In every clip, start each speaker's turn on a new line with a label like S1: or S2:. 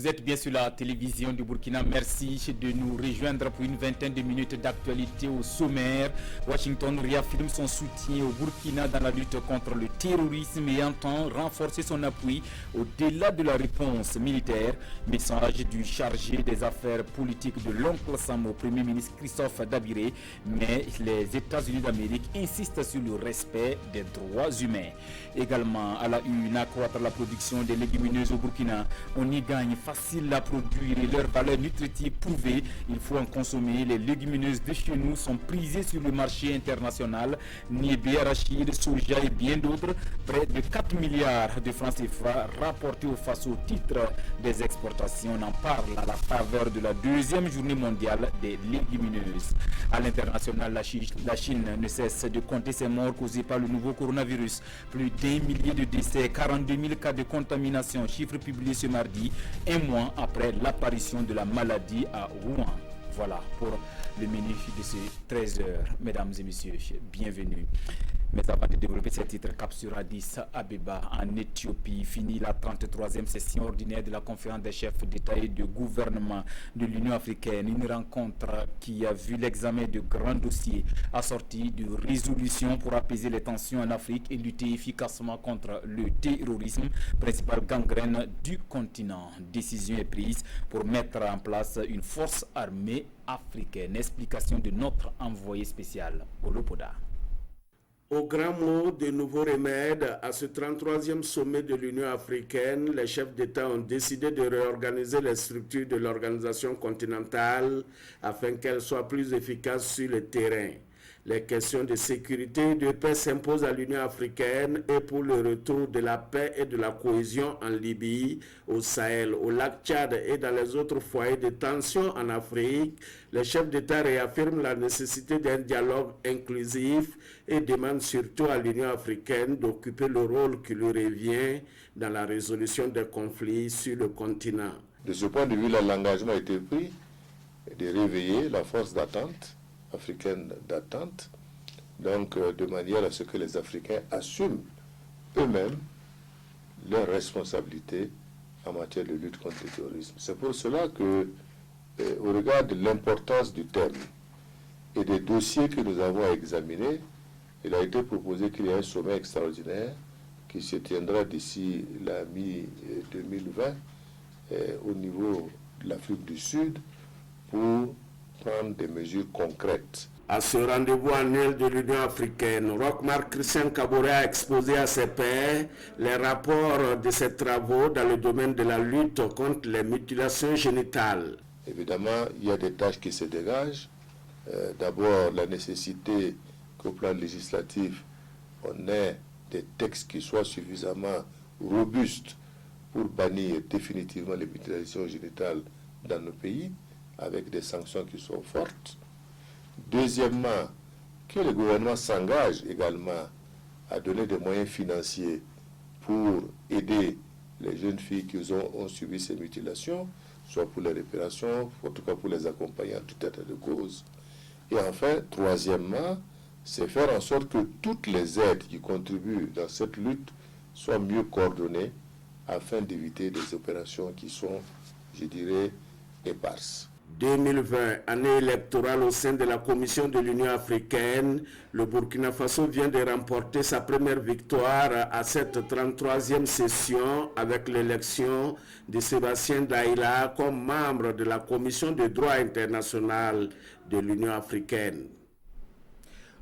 S1: Vous êtes bien sur la télévision du Burkina. Merci de nous rejoindre pour une vingtaine de minutes d'actualité au sommaire. Washington réaffirme son soutien au Burkina dans la lutte contre le terrorisme et entend renforcer son appui au-delà de la réponse militaire. Message du chargé des affaires politiques de l'oncle Sam au Premier ministre Christophe Dabiré. Mais les États-Unis d'Amérique insistent sur le respect des droits humains. Également à la une, accroître la production des légumineuses au Burkina. On y gagne facile à produire et leur valeur nutritive prouvée. Il faut en consommer. Les légumineuses de chez nous sont prisées sur le marché international. Niébé, arachide, soja et bien d'autres. Près de 4 milliards de francs CFA rapportés face au titre des exportations. On en parle à la faveur de la deuxième journée mondiale des légumineuses. À l'international, la Chine ne cesse de compter ses morts causés par le nouveau coronavirus. Plus d'1 millier de décès, 42 000 cas de contamination, chiffre publié ce mardi, un mois après l'apparition de la maladie à Wuhan. Voilà pour le menu de ces 13 heures. Mesdames et messieurs, bienvenue. Mais avant de développer ces titres, cap sur Addis Abeba, en Éthiopie, finit la 33e session ordinaire de la conférence des chefs d'État et de gouvernement de l'Union africaine. Une rencontre qui a vu l'examen de grands dossiers assortis de résolutions pour apaiser les tensions en Afrique et lutter efficacement contre le terrorisme, principale gangrène du continent. Décision est prise pour mettre en place une force armée africaine. Explication de notre envoyé spécial, Olopoda.
S2: Au grand mot de nouveaux remèdes, à ce 33e sommet de l'Union africaine, les chefs d'État ont décidé de réorganiser les structures de l'organisation continentale afin qu'elles soient plus efficaces sur le terrain. Les questions de sécurité et de paix s'imposent à l'Union africaine et pour le retour de la paix et de la cohésion en Libye, au Sahel, au lac Tchad et dans les autres foyers de tension en Afrique, les chefs d'État réaffirment la nécessité d'un dialogue inclusif et demandent surtout à l'Union africaine d'occuper le rôle qui lui revient dans la résolution des conflits sur le continent.
S3: De ce point de vue, l'engagement a été pris de réveiller la force d'attente africaine d'attente, donc de manière à ce que les Africains assument eux-mêmes leurs responsabilités en matière de lutte contre le terrorisme. C'est pour cela que, au regard de l'importance du thème et des dossiers que nous avons à examiner, il a été proposé qu'il y ait un sommet extraordinaire qui se tiendra d'ici la mi-2020 au niveau de l'Afrique du Sud pour prendre des mesures concrètes.
S2: À ce rendez-vous annuel de l'Union africaine, Roch-Marc Christian Kaboré a exposé à ses pairs les rapports de ses travaux dans le domaine de la lutte contre les mutilations génitales.
S3: Évidemment, il y a des tâches qui se dégagent. D'abord, la nécessité qu'au plan législatif, on ait des textes qui soient suffisamment robustes pour bannir définitivement les mutilations génitales dans nos pays, avec des sanctions qui sont fortes. Deuxièmement, que le gouvernement s'engage également à donner des moyens financiers pour aider les jeunes filles qui ont subi ces mutilations, soit pour les réparations, en tout cas pour les accompagner en tout état de cause. Et enfin, troisièmement, c'est faire en sorte que toutes les aides qui contribuent dans cette lutte soient mieux coordonnées afin d'éviter des opérations qui sont, je dirais, éparses.
S2: 2020, année électorale au sein de la Commission de l'Union africaine, le Burkina Faso vient de remporter sa première victoire à cette 33e session avec l'élection de Sébastien Daïla comme membre de la Commission de droit international de l'Union africaine.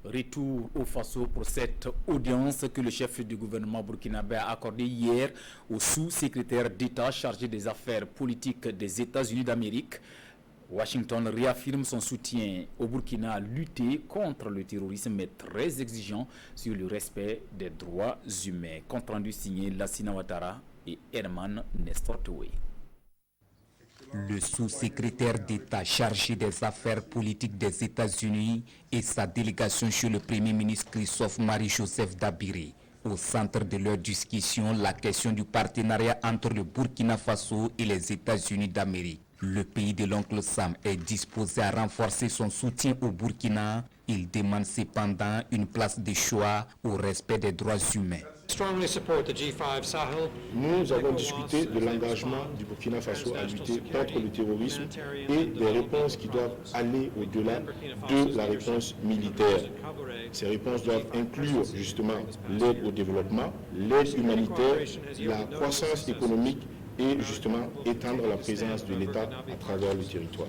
S1: Retour au Faso pour cette audience que le chef du gouvernement burkinabé a accordée hier au sous-secrétaire d'État chargé des affaires politiques des États-Unis d'Amérique. Washington réaffirme son soutien au Burkina à lutter contre le terrorisme, mais très exigeant sur le respect des droits humains. Compte rendu signé Lassina Ouattara et Herman Nestor Toué.
S4: Le sous-secrétaire d'État chargé des affaires politiques des États-Unis et sa délégation chez le Premier ministre Christophe Marie-Joseph Dabiré. Au centre de leur discussion, la question du partenariat entre le Burkina Faso et les États-Unis d'Amérique. Le pays de l'oncle Sam est disposé à renforcer son soutien au Burkina Il demande cependant une place de choix au respect des droits humains.
S5: Nous avons discuté de l'engagement du Burkina Faso à lutter contre le terrorisme et des réponses qui doivent aller au-delà de la réponse militaire. Ces réponses doivent inclure justement l'aide au développement, l'aide humanitaire, la croissance économique et justement étendre la présence de l'État à travers le territoire.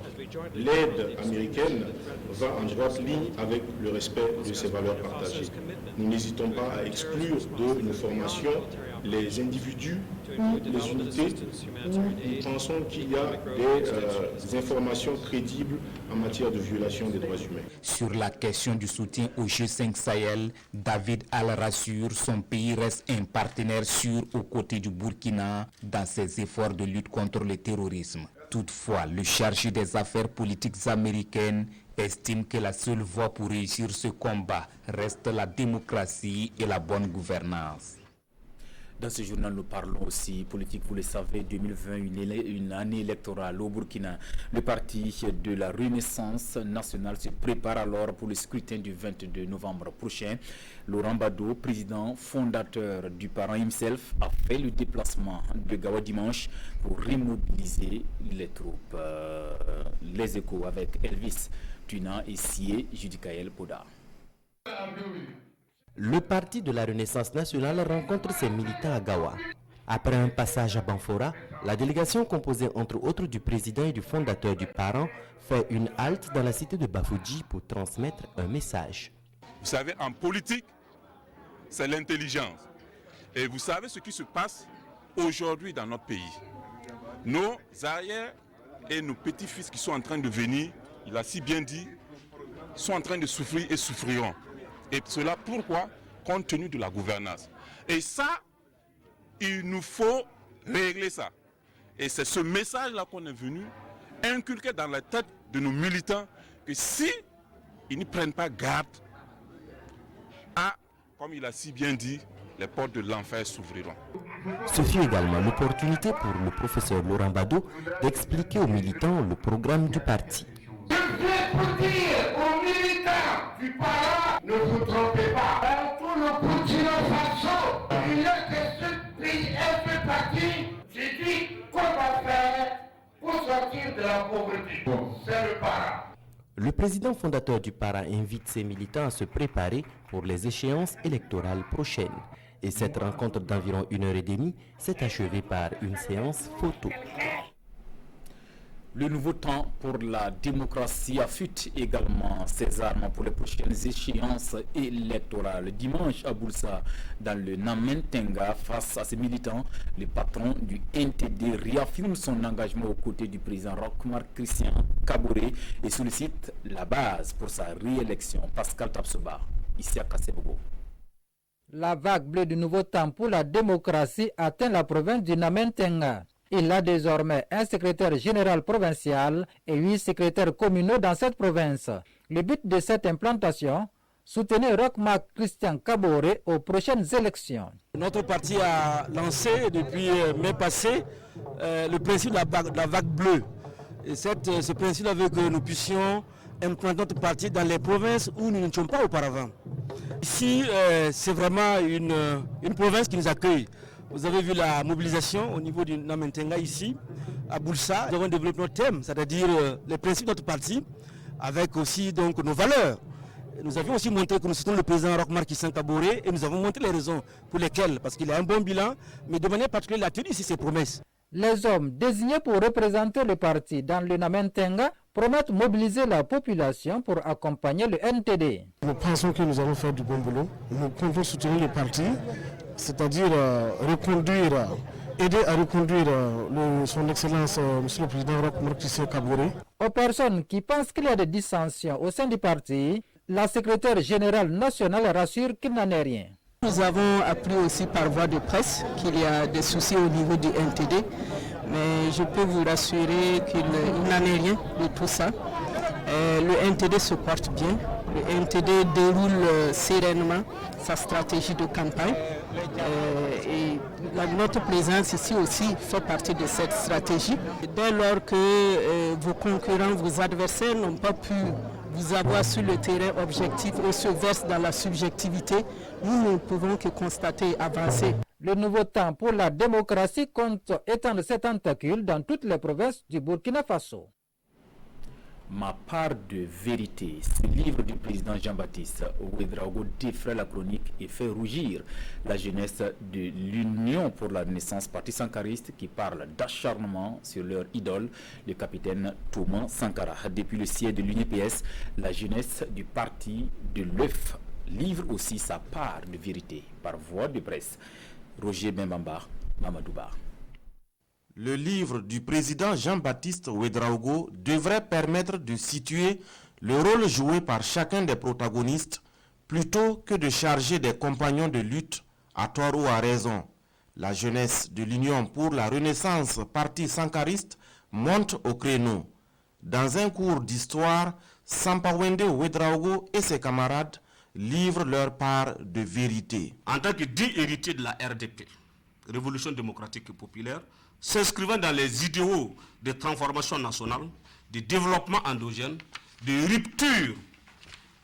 S5: L'aide américaine va en droite ligne avec le respect de ces valeurs partagées. Nous n'hésitons pas à exclure de nos formations les individus ou les unités où nous pensons qu'il y a des informations crédibles en matière de violation des droits humains.
S4: Sur la question du soutien au G5 Sahel, David Al rassure, son pays reste un partenaire sûr aux côtés du Burkina dans ses efforts de lutte contre le terrorisme. Toutefois, le chargé des affaires politiques américaines estime que la seule voie pour réussir ce combat reste la démocratie et la bonne gouvernance.
S1: Dans ce journal, nous parlons aussi politique. Vous le savez, 2020, une année électorale au Burkina. Le parti de la Renaissance nationale se prépare alors pour le scrutin du 22 novembre prochain. Laurent Gbagbo, président fondateur du parent himself, a fait le déplacement de Gawa dimanche pour remobiliser les troupes. Les Échos avec Elvis Tuna et Sié Judicaël Poda.
S6: Le parti de la Renaissance nationale rencontre ses militants à Gawa. Après un passage à Banfora, la délégation composée entre autres du président et du fondateur du parent fait une halte dans la cité de Bafouji pour transmettre un message.
S7: Vous savez, en politique, c'est l'intelligence. Et vous savez ce qui se passe aujourd'hui dans notre pays. Nos arrières et nos petits-fils qui sont en train de venir, il a si bien dit, sont en train de souffrir et souffriront. Et cela pourquoi? Compte tenu de la gouvernance. Et ça, il nous faut régler ça. Et c'est ce message-là qu'on est venu inculquer dans la tête de nos militants, que si ils ne prennent pas garde, comme il a si bien dit, les portes de l'enfer s'ouvriront.
S6: Ce fut également l'opportunité pour le professeur Laurent Gbagbo d'expliquer aux militants le programme du parti.
S8: Je vais vous dire aux militants du parent, ne vous trompez pas. Dans tout le Burkina Faso, il y a des surprises un peu parties. J'ai dit qu'on va faire pour sortir de la pauvreté. C'est le parent.
S6: Le président fondateur du parent invite ses militants à se préparer pour les échéances électorales prochaines. Et cette rencontre d'environ 1h30 s'est achevée par une séance photo.
S1: Le nouveau temps pour la démocratie affûte également ses armes pour les prochaines échéances électorales. Dimanche à Boulsa, dans le Namen-Tenga, face à ses militants, le patron du NTD réaffirme son engagement aux côtés du président Roch-Marc Christian Kaboré et sollicite la base pour sa réélection. Pascal Tapsoba, ici à Kassebogo.
S9: La vague bleue du nouveau temps pour la démocratie atteint la province du Namen-Tenga. Il a désormais un secrétaire général provincial et 8 secrétaires communaux dans cette province. Le but de cette implantation, soutenir Roch-Marc Christian Kaboré aux prochaines élections.
S10: Notre parti a lancé depuis mai passé le principe de la vague bleue. Et ce principe veut que nous puissions implanter notre parti dans les provinces où nous n'étions pas auparavant. Ici, c'est vraiment une province qui nous accueille. Vous avez vu la mobilisation au niveau du Namen-Tenga ici, à Boulsa. Nous avons développé notre thème, c'est-à-dire les principes de notre parti, avec aussi donc nos valeurs. Nous avions aussi montré que nous soutenons le président Roch-Marc Christian Kaboré et nous avons montré les raisons pour lesquelles, parce qu'il a un bon bilan, mais de manière particulière, il a tenu ici ses promesses.
S9: Les hommes désignés pour représenter le parti dans le Namen-Tenga promettent mobiliser la population pour accompagner le NTD.
S11: Nous pensons que nous allons faire du bon boulot. Nous comptons soutenir le parti, c'est-à-dire aider à reconduire son Excellence, Monsieur le Président Roch-Marc Christian Kaboré.
S9: Aux personnes qui pensent qu'il y a des dissensions au sein du parti, la secrétaire générale nationale rassure qu'il n'en est rien.
S12: Nous avons appris aussi par voie de presse qu'il y a des soucis au niveau du NTD, mais je peux vous rassurer qu'il n'en est rien de tout ça. Le NTD se porte bien, le NTD déroule sereinement sa stratégie de campagne et notre présence ici aussi fait partie de cette stratégie. Dès lors que vos concurrents, vos adversaires n'ont pas pu vous avoir sur le terrain objectif et se verse dans la subjectivité, nous ne pouvons que constater et avancer.
S9: Le nouveau temps pour la démocratie compte étendre ses tentacules dans toutes les provinces du Burkina Faso.
S1: Ma part de vérité, ce livre du président Jean-Baptiste Ouédraogo défraie la chronique et fait rougir la jeunesse de l'Union pour la Renaissance, parti sankariste qui parle d'acharnement sur leur idole, le capitaine Thomas Sankara. Depuis le siège de l'UNPS, la jeunesse du parti de l'œuf livre aussi sa part de vérité par voie de presse. Roger Bembamba, Mamadouba.
S13: Le livre du président Jean-Baptiste Ouédraogo devrait permettre de situer le rôle joué par chacun des protagonistes plutôt que de charger des compagnons de lutte à tort ou à raison. La jeunesse de l'Union pour la Renaissance, parti sankariste, monte au créneau. Dans un cours d'histoire, Sampawende Ouédraogo et ses camarades livrent leur part de vérité.
S14: En tant que dit héritier de la RDP, Révolution démocratique et populaire, s'inscrivant dans les idéaux de transformation nationale, de développement endogène, de rupture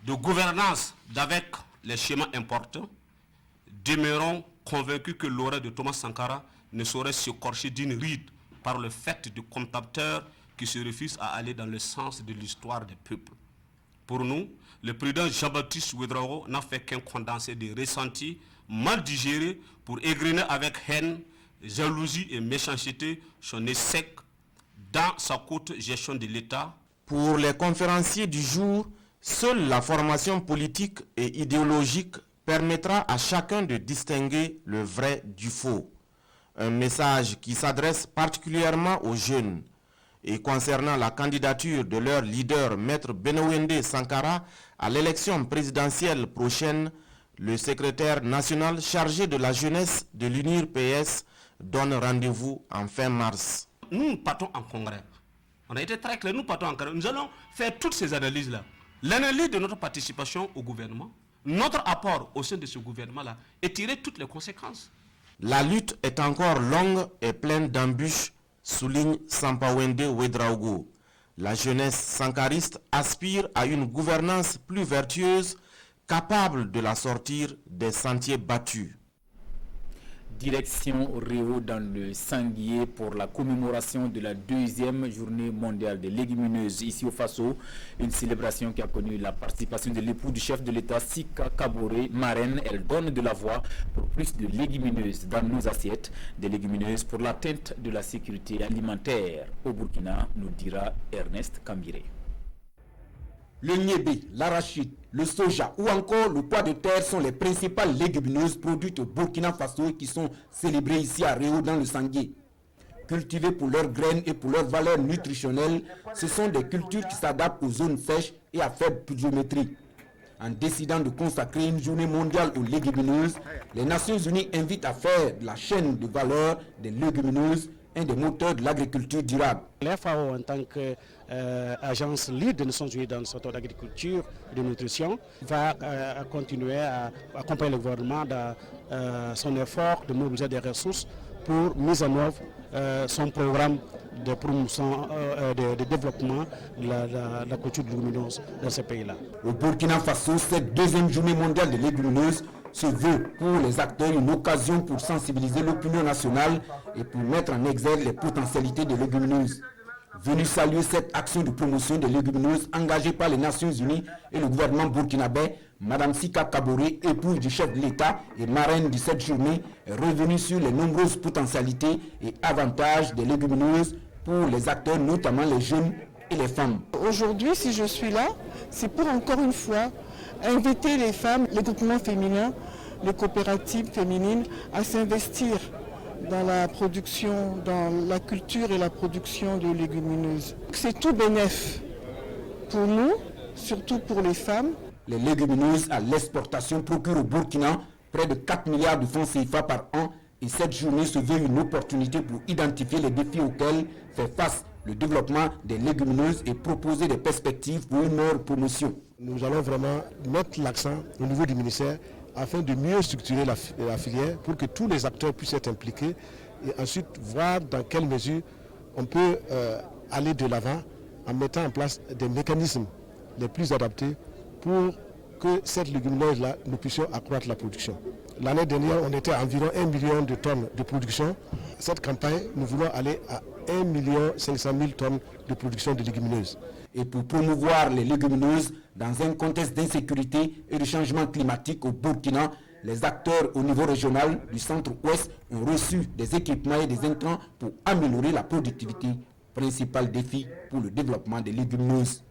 S14: de gouvernance avec les schémas importants, demeurons convaincus que l'oreille de Thomas Sankara ne saurait s'écorcher d'une ride par le fait de contempteurs qui se refusent à aller dans le sens de l'histoire des peuples. Pour nous, le président Jean-Baptiste Ouédraogo n'a fait qu'un condensé de ressentis mal digérés pour égrener avec haine, jalousie et méchanceté son échec dans sa courte gestion de l'État.
S13: Pour les conférenciers du jour, seule la formation politique et idéologique permettra à chacun de distinguer le vrai du faux. Un message qui s'adresse particulièrement aux jeunes. Et concernant la candidature de leur leader, Maître Benowende Sankara, à l'élection présidentielle prochaine, le secrétaire national chargé de la jeunesse de l'UNIR-PS donne rendez-vous en fin mars.
S14: Nous partons en congrès. On a été très clair, nous partons en congrès. Nous allons faire toutes ces analyses-là. L'analyse de notre participation au gouvernement, notre apport au sein de ce gouvernement-là, et tirer toutes les conséquences.
S13: La lutte est encore longue et pleine d'embûches, souligne Sampawende Ouédraogo. La jeunesse sankariste aspire à une gouvernance plus vertueuse, capable de la sortir des sentiers battus.
S1: Direction Réau dans le Sanguier pour la commémoration de la 2e journée mondiale des légumineuses ici au Faso. Une célébration qui a connu la participation de l'époux du chef de l'État, Sika Kaboré, marraine. Elle donne de la voix pour plus de légumineuses dans nos assiettes. Des légumineuses pour l'atteinte de la sécurité alimentaire au Burkina, nous dira Ernest Kambiré.
S15: Le niébé, l'arachide, le soja ou encore le pois de terre sont les principales légumineuses produites au Burkina Faso qui sont célébrées ici à Réau dans le Sanguier. Cultivées pour leurs graines et pour leurs valeurs nutritionnelles, ce sont des cultures qui s'adaptent aux zones sèches et à faible pluviométrie. En décidant de consacrer une journée mondiale aux légumineuses, les Nations Unies invitent à faire de la chaîne de valeur des légumineuses un des moteurs de l'agriculture durable.
S16: La FAO, en tant qu'agence leader des Nations Unies dans le secteur d'agriculture et de nutrition, va continuer à accompagner le gouvernement dans son effort de mobiliser des ressources pour mise en œuvre son programme de promotion, de développement de la culture de légumineuses dans ce pays-là.
S15: Au Burkina Faso, cette 2e journée mondiale des légumineuses se veut pour les acteurs une occasion pour sensibiliser l'opinion nationale et pour mettre en exergue les potentialités des légumineuses. Venu saluer cette action de promotion des légumineuses engagée par les Nations Unies et le gouvernement burkinabé, Mme Sika Kaboré, épouse du chef de l'État et marraine de cette journée, est revenue sur les nombreuses potentialités et avantages des légumineuses pour les acteurs, notamment les jeunes et les femmes.
S12: Aujourd'hui, si je suis là, c'est pour encore une fois inviter les femmes, les groupements féminins, les coopératives féminines à s'investir dans la production, dans la culture et la production de légumineuses. C'est tout bénéf pour nous, surtout pour les femmes.
S15: Les légumineuses à l'exportation procurent au Burkina près de 4 milliards de francs CFA par an et cette journée se veut une opportunité pour identifier les défis auxquels fait face le développement des légumineuses et proposer des perspectives pour une meilleure promotion.
S11: Nous allons vraiment mettre l'accent au niveau du ministère afin de mieux structurer la filière pour que tous les acteurs puissent être impliqués et ensuite voir dans quelle mesure on peut aller de l'avant en mettant en place des mécanismes les plus adaptés pour que cette légumineuse-là, nous puissions accroître la production. L'année dernière, on était à environ 1 million de tonnes de production. Cette campagne, nous voulons aller à 1 500 000 tonnes de production de légumineuses.
S15: Et pour promouvoir les légumineuses dans un contexte d'insécurité et de changement climatique au Burkina, les acteurs au niveau régional du centre-ouest ont reçu des équipements et des intrants pour améliorer la productivité, principal défi pour le développement des légumineuses.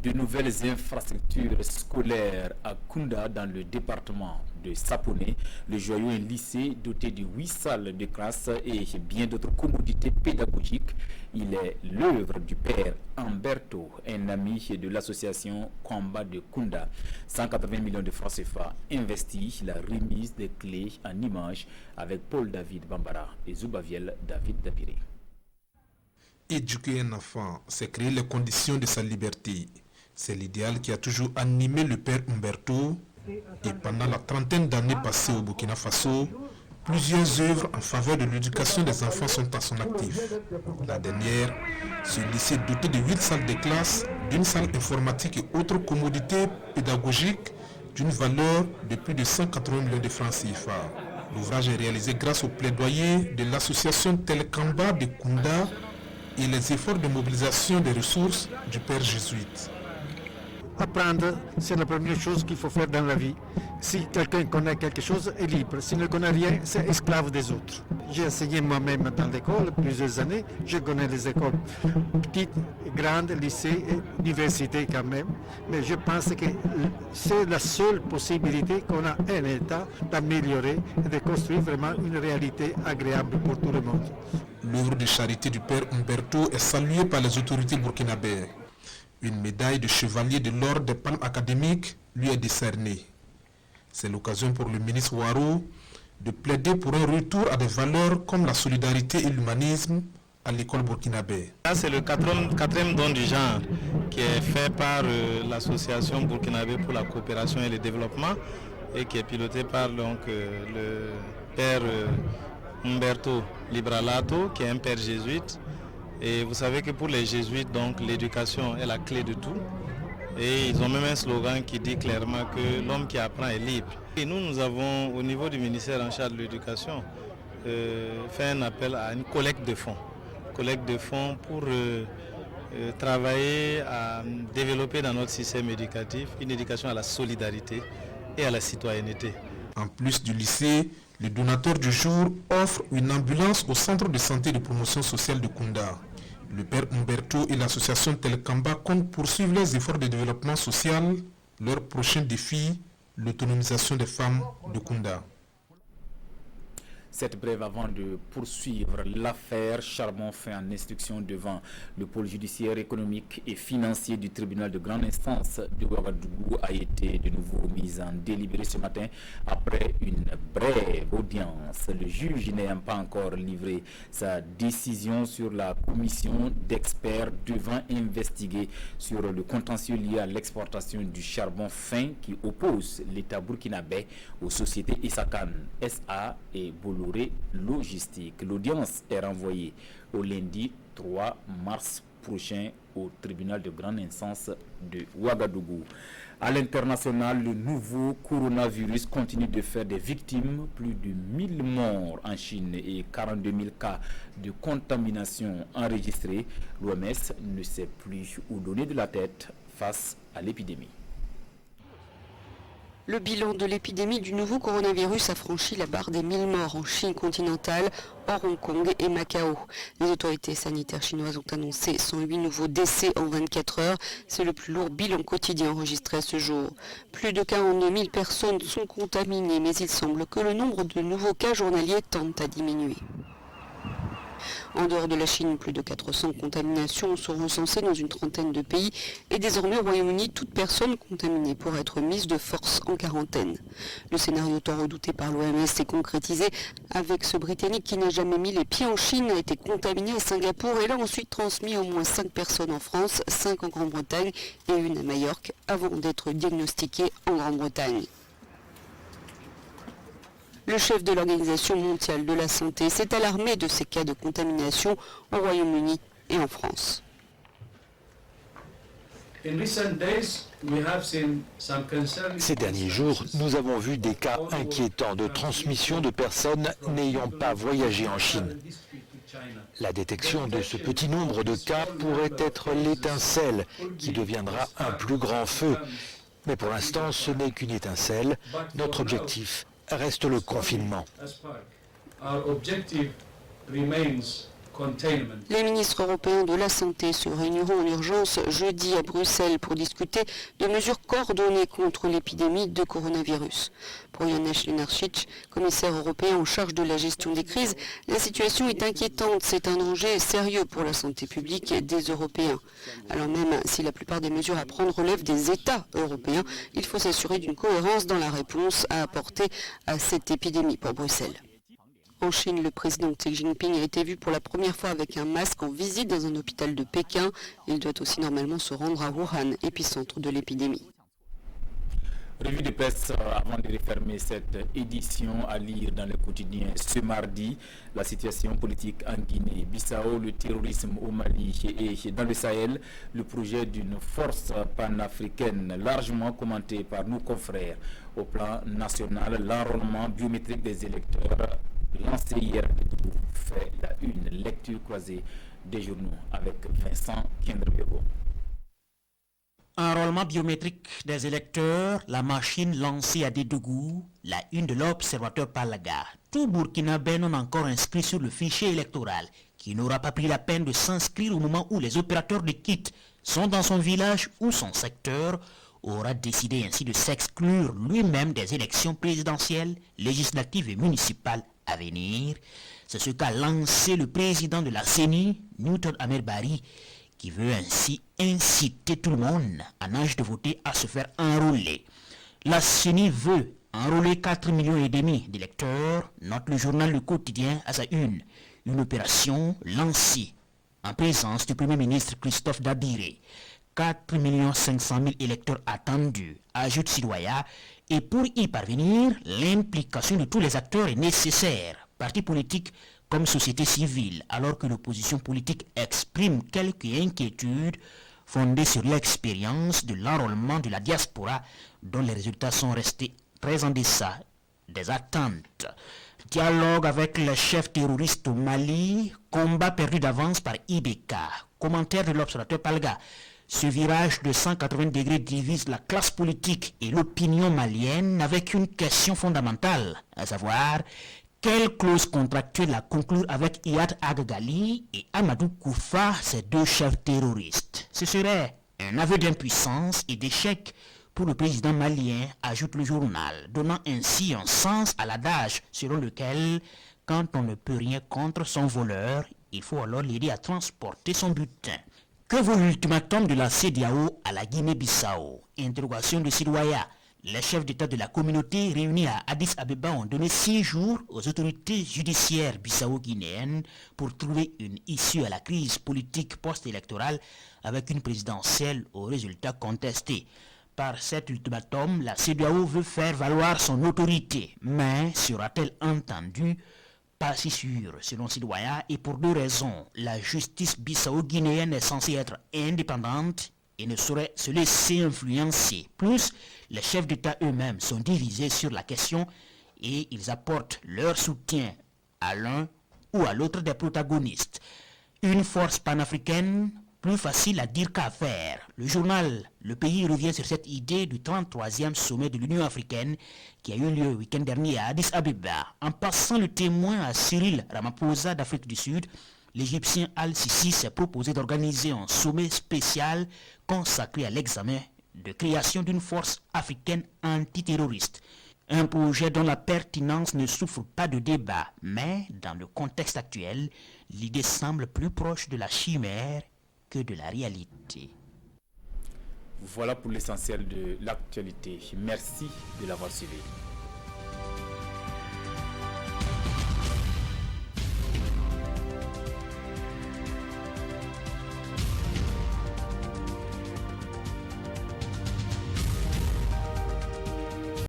S1: De nouvelles infrastructures scolaires à Kounda dans le département de Sapone. Le joyau est lycée doté de 8 salles de classe et bien d'autres commodités pédagogiques. Il est l'œuvre du père Humberto, un ami de l'association Combat de Kounda. 180 millions de francs CFA investis, la remise des clés en images avec Paul David Bambara et Zoubaviel David Dabiré.
S17: Éduquer un enfant, c'est créer les conditions de sa liberté. C'est l'idéal qui a toujours animé le père Humberto. Et pendant la trentaine d'années passées au Burkina Faso, plusieurs œuvres en faveur de l'éducation des enfants sont à son actif. La dernière, ce lycée doté de 8 salles de classe, d'une salle informatique et autres commodités pédagogiques d'une valeur de plus de 180 millions de francs CFA. L'ouvrage est réalisé grâce au plaidoyer de l'association Telekamba de Kounda et les efforts de mobilisation des ressources du père jésuite.
S18: Apprendre, c'est la première chose qu'il faut faire dans la vie. Si quelqu'un connaît quelque chose, est libre. S'il ne connaît rien, c'est esclave des autres. J'ai enseigné moi-même dans l'école plusieurs années. Je connais les écoles petites, grandes, lycées et universités quand même. Mais je pense que c'est la seule possibilité qu'on a un État d'améliorer et de construire vraiment une réalité agréable pour tout le monde.
S17: L'œuvre de charité du père Humberto est saluée par les autorités burkinabées. Une médaille de chevalier de l'ordre des palmes académiques lui est décernée. C'est l'occasion pour le ministre Ouarou de plaider pour un retour à des valeurs comme la solidarité et l'humanisme à l'école burkinabé.
S19: C'est le quatrième don du genre qui est fait par l'association burkinabé pour la coopération et le développement et qui est piloté par donc, le père Humberto Libralato, qui est un père jésuite. Et vous savez que pour les jésuites, donc l'éducation est la clé de tout. Et ils ont même un slogan qui dit clairement que l'homme qui apprend est libre. Et nous avons, au niveau du ministère en charge de l'éducation, fait un appel à une collecte de fonds. Collecte de fonds pour travailler à développer dans notre système éducatif une éducation à la solidarité et à la citoyenneté.
S17: En plus du lycée, le donateur du jour offre une ambulance au centre de santé de promotion sociale de Kounda. Le père Humberto et l'association Telekamba comptent poursuivre les efforts de développement social. Leur prochain défi, l'autonomisation des femmes de Kounda.
S1: Cette brève avant de poursuivre l'affaire charbon fait en instruction devant le pôle judiciaire économique et financier du tribunal de grande instance de Ouagadougou a été de nouveau mise en délibéré ce matin après une brève audience. Le juge n'ayant pas encore livré sa décision sur la commission d'experts devant investiguer sur le contentieux lié à l'exportation du charbon fin qui oppose l'État burkinabé aux sociétés Isakan SA et Bolloré Logistique. L'audience est renvoyée au lundi 3 mars prochain au tribunal de grande instance de Ouagadougou. À l'international, le nouveau coronavirus continue de faire des victimes, plus de 1000 morts en Chine et 42 000 cas de contamination enregistrés. L'OMS ne sait plus où donner de la tête face à l'épidémie.
S20: Le bilan de l'épidémie du nouveau coronavirus a franchi la barre des 1000 morts en Chine continentale, hors Hong Kong et Macao. Les autorités sanitaires chinoises ont annoncé 108 nouveaux décès en 24 heures. C'est le plus lourd bilan quotidien enregistré à ce jour. Plus de 42 000 personnes sont contaminées, mais il semble que le nombre de nouveaux cas journaliers tente à diminuer. En dehors de la Chine, plus de 400 contaminations sont recensées dans une trentaine de pays et désormais au Royaume-Uni, toute personne contaminée pourrait être mise de force en quarantaine. Le scénario tant redouté par l'OMS s'est concrétisé avec ce Britannique qui n'a jamais mis les pieds en Chine, a été contaminé à Singapour et l'a ensuite transmis au moins 5 personnes en France, 5 en Grande-Bretagne et une à Majorque avant d'être diagnostiqué en Grande-Bretagne. Le chef de l'Organisation mondiale de la santé s'est alarmé de ces cas de contamination au Royaume-Uni et en France.
S21: Ces derniers jours, nous avons vu des cas inquiétants de transmission de personnes n'ayant pas voyagé en Chine. La détection de ce petit nombre de cas pourrait être l'étincelle qui deviendra un plus grand feu. Mais pour l'instant, ce n'est qu'une étincelle. Notre objectif reste le confinement.
S20: Les ministres européens de la Santé se réuniront en urgence jeudi à Bruxelles pour discuter de mesures coordonnées contre l'épidémie de coronavirus. Pour Janez Lenarčič, commissaire européen en charge de la gestion des crises, la situation est inquiétante. C'est un danger sérieux pour la santé publique des Européens. Alors même si la plupart des mesures à prendre relèvent des États européens, il faut s'assurer d'une cohérence dans la réponse à apporter à cette épidémie pour Bruxelles. En Chine, le président Xi Jinping a été vu pour la première fois avec un masque en visite dans un hôpital de Pékin. Il doit aussi normalement se rendre à Wuhan, épicentre de l'épidémie.
S1: Revue de presse avant de refermer cette édition à lire dans le quotidien ce mardi. La situation politique en Guinée-Bissau, le terrorisme au Mali et dans le Sahel, le projet d'une force panafricaine largement commenté par nos confrères. Au plan national, l'enrôlement biométrique des électeurs lancé hier fait la une lecture croisée des journaux avec Vincent Kendrebego.
S22: Enrôlement biométrique des électeurs, la machine lancée à Dédougou, la une de l'observateur Palaga. Tout Burkinabé non encore inscrit sur le fichier électoral, qui n'aura pas pris la peine de s'inscrire au moment où les opérateurs de kit sont dans son village ou son secteur, aura décidé ainsi de s'exclure lui-même des élections présidentielles, législatives et municipales à venir. C'est ce qu'a lancé le président de la CENI, Newton Ahmed Bari, qui veut ainsi inciter tout le monde en âge de voter à se faire enrôler. La CENI veut enrôler 4,5 millions d'électeurs, note le journal Le Quotidien à sa une. Une opération lancée en présence du Premier ministre Christophe Dabiré. 4,5 millions électeurs attendus, ajoute Sidoya, et pour y parvenir, l'implication de tous les acteurs est nécessaire, partis politiques comme société civile, alors que l'opposition politique exprime quelques inquiétudes fondées sur l'expérience de l'enrôlement de la diaspora, dont les résultats sont restés très en deçà des attentes. Dialogue avec le chef terroriste au Mali, combat perdu d'avance par IBK. Commentaire de l'observateur Palga. Ce virage de 180 degrés divise la classe politique et l'opinion malienne avec une question fondamentale, à savoir quelle clause contractuelle à conclure avec Iyad Agagali et Amadou Koufa, ces deux chefs terroristes. Ce serait un aveu d'impuissance et d'échec pour le président malien, ajoute le journal, donnant ainsi un sens à l'adage selon lequel, quand on ne peut rien contre son voleur, il faut alors l'aider à transporter son butin. Que vaut l'ultimatum de la CEDEAO à la Guinée-Bissau? Interrogation de Sidoya. Les chefs d'État de la communauté réunis à Addis Abeba ont donné 6 jours aux autorités judiciaires bissau-guinéennes pour trouver une issue à la crise politique post-électorale avec une présidentielle aux résultats contestés. Par cet ultimatum, la CEDEAO veut faire valoir son autorité, mais sera-t-elle entendue? Pas si sûr, selon Sidoya, et pour 2 raisons. La justice bissau-guinéenne est censée être indépendante et ne saurait se laisser influencer. Plus, les chefs d'État eux-mêmes sont divisés sur la question et ils apportent leur soutien à l'un ou à l'autre des protagonistes. Une force panafricaine, plus facile à dire qu'à faire. Le journal Le Pays revient sur cette idée du 33e sommet de l'Union africaine qui a eu lieu le week-end dernier à Addis Abeba. En passant le témoin à Cyril Ramaphosa d'Afrique du Sud, l'Égyptien Al-Sisi s'est proposé d'organiser un sommet spécial consacré à l'examen de création d'une force africaine antiterroriste. Un projet dont la pertinence ne souffre pas de débat, mais dans le contexte actuel, l'idée semble plus proche de la chimère que de la réalité.
S1: Voilà pour l'essentiel de l'actualité. Merci de l'avoir suivi.